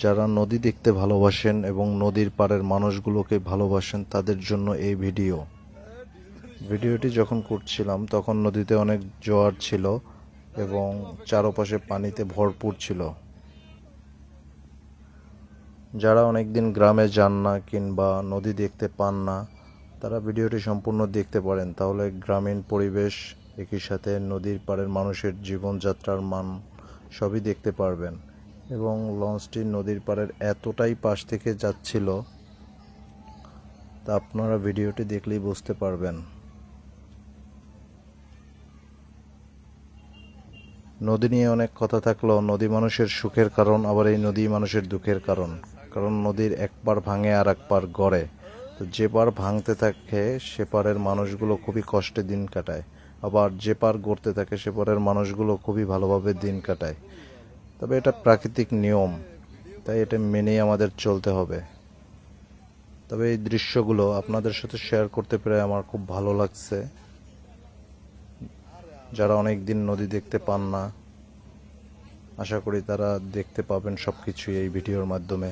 যারা নদী দেখতে ভালোবাসেন এবং নদীর পাড়ের মানুষগুলোকে ভালোবাসেন তাদের জন্য এই ভিডিওটি যখন করছিলাম তখন নদীতে অনেক জোয়ার ছিল এবং চারপাশে পানিতে ভরপুর ছিল। যারা অনেকদিন গ্রামে যান না কিংবা নদী দেখতে পান না তারা ভিডিওটি সম্পূর্ণ দেখতে পারেন, তাহলে গ্রামীণ পরিবেশ একই সাথে নদীর পাড়ের মানুষের জীবনযাত্রার মান সবই দেখতে পারবেন। এবং লঞ্চটি নদীর পাড়ের এতটাই পাশ থেকে যাচ্ছিল তা আপনারা ভিডিওটি দেখলেই বুঝতে পারবেন। নদী নিয়ে অনেক কথা থাকলেও নদী মানুষের সুখের কারণ, আবার এই নদী মানুষের দুঃখের কারণ। কারণ নদীর এক পার ভাঙে আর এক পার গড়ে, তো যে পার ভাঙতে থাকে সে পারের মানুষগুলো খুবই কষ্টে দিন কাটায়, আবার যে পার গড়তে থাকে সে পারের মানুষগুলো খুবই ভালোভাবে দিন কাটায়। তবে এটা প্রাকৃতিক নিয়ম, তাই এটা মেনেই আমাদের চলতে হবে। তবে এই দৃশ্যগুলো আপনাদের সাথে শেয়ার করতে পেরে আমার খুব ভালো লাগছে। যারা অনেক দিন নদী দেখতে পান না, আশা করি তারা দেখতে পাবেন সবকিছুই এই ভিডিওর মাধ্যমে।